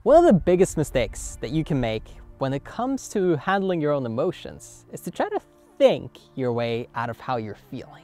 One of the biggest mistakes that you can make when it comes to handling your own emotions is to try to think your way out of how you're feeling.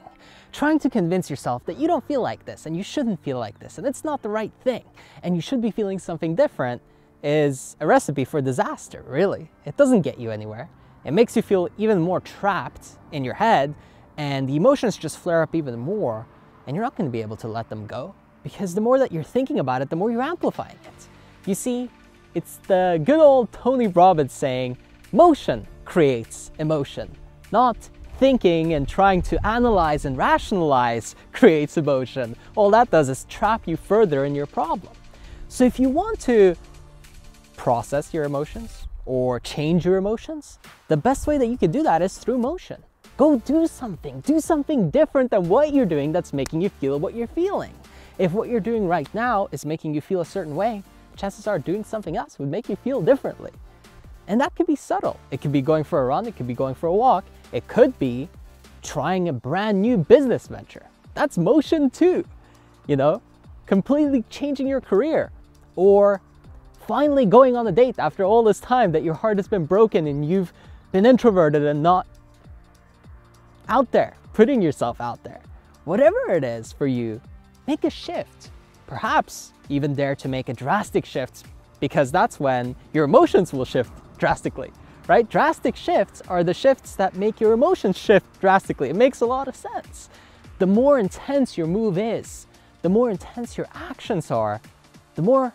Trying to convince yourself that you don't feel like this and you shouldn't feel like this and it's not the right thing and you should be feeling something different is a recipe for disaster, really. It doesn't get you anywhere. It makes you feel even more trapped in your head and the emotions just flare up even more and you're not going to be able to let them go because the more that you're thinking about it, the more you're amplifying it. You see, it's the good old Tony Robbins saying, motion creates emotion, not thinking and trying to analyze and rationalize creates emotion. All that does is trap you further in your problem. So if you want to process your emotions or change your emotions, the best way that you can do that is through motion. Go do something different than what you're doing that's making you feel what you're feeling. If what you're doing right now is making you feel a certain way, chances are doing something else would make you feel differently. And that could be subtle. It could be going for a run, it could be going for a walk, it could be trying a brand new business venture. That's motion too, you know, completely changing your career or finally going on a date after all this time that your heart has been broken and you've been introverted and not out there, putting yourself out there. Whatever it is for you, make a shift. Perhaps even dare to make a drastic shift because that's when your emotions will shift drastically, right? Drastic shifts are the shifts that make your emotions shift drastically. It makes a lot of sense. The more intense your move is, the more intense your actions are, the more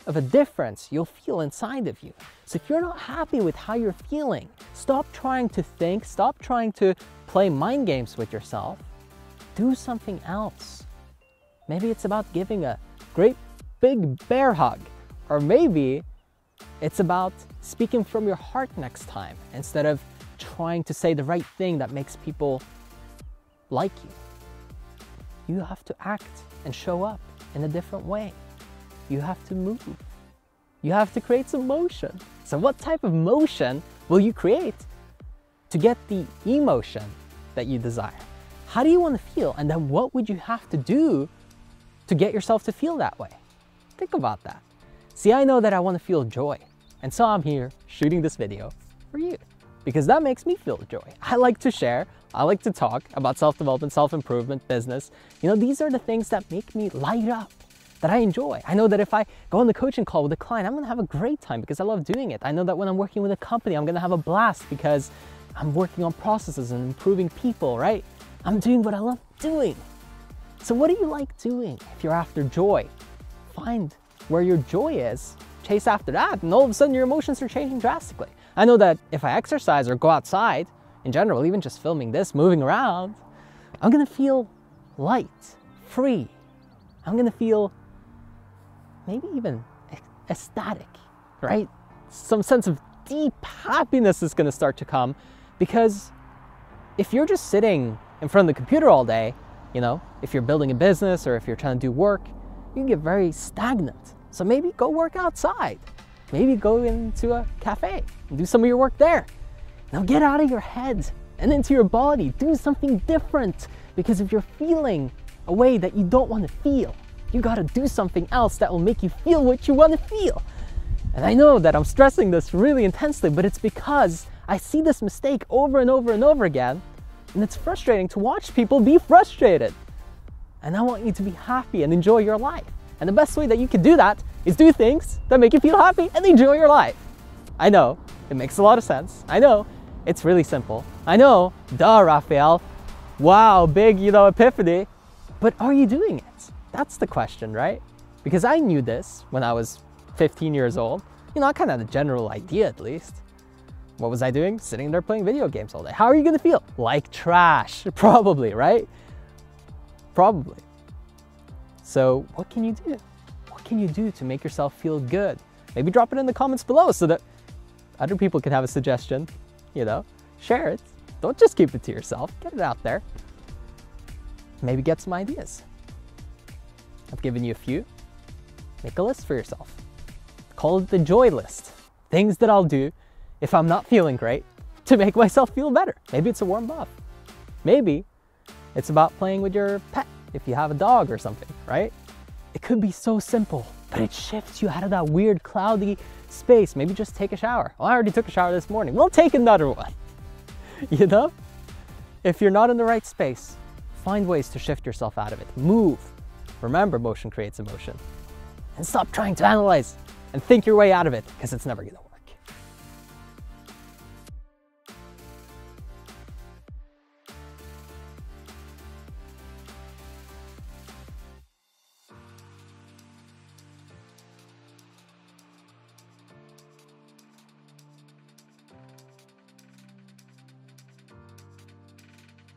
of a difference you'll feel inside of you. So if you're not happy with how you're feeling, stop trying to think, stop trying to play mind games with yourself. Do something else. Maybe it's about giving a great big bear hug, or maybe it's about speaking from your heart next time instead of trying to say the right thing that makes people like you. You have to act and show up in a different way. You have to move. You have to create some motion. So what type of motion will you create to get the emotion that you desire? How do you want to feel? And then what would you have to do to get yourself to feel that way? Think about that. See, I know that I want to feel joy. And so I'm here shooting this video for you because that makes me feel joy. I like to share. I like to talk about self-development, self-improvement, business. You know, these are the things that make me light up, that I enjoy. I know that if I go on the coaching call with a client, I'm going to have a great time because I love doing it. I know that when I'm working with a company, I'm going to have a blast because I'm working on processes and improving people, right? I'm doing what I love doing. So what do you like doing? If you're after joy, find where your joy is, chase after that, and all of a sudden your emotions are changing drastically. I know that if I exercise or go outside, in general, even just filming this, moving around, I'm gonna feel light, free. I'm gonna feel maybe even ecstatic, right? Some sense of deep happiness is gonna start to come because if you're just sitting in front of the computer all day, you know, if you're building a business or if you're trying to do work, you can get very stagnant. So maybe go work outside. Maybe go into a cafe and do some of your work there. Now get out of your head and into your body. Do something different because if you're feeling a way that you don't want to feel, you got to do something else that will make you feel what you want to feel. And I know that I'm stressing this really intensely, but it's because I see this mistake over and over and over again. And it's frustrating to watch people be frustrated. And I want you to be happy and enjoy your life. And the best way that you can do that is do things that make you feel happy and enjoy your life. I know, it makes a lot of sense. I know, it's really simple. I know, duh, Raphael. Wow, big, epiphany. But are you doing it? That's the question, right? Because I knew this when I was 15 years old. I kind of had a general idea at least. What was I doing? Sitting there playing video games all day. How are you gonna feel? Like trash, probably, right? Probably. So what can you do? What can you do to make yourself feel good? Maybe drop it in the comments below so that other people can have a suggestion, share it. Don't just keep it to yourself, get it out there. Maybe get some ideas. I've given you a few. Make a list for yourself. Call it the joy list. Things that I'll do if I'm not feeling great to make myself feel better. Maybe it's a warm bath. Maybe it's about playing with your pet if you have a dog or something, right? It could be so simple, but it shifts you out of that weird cloudy space. Maybe just take a shower. Well, I already took a shower this morning. We'll take another one. You know? If you're not in the right space, find ways to shift yourself out of it. Move. Remember, motion creates emotion. And stop trying to analyze and think your way out of it, because it's never gonna work.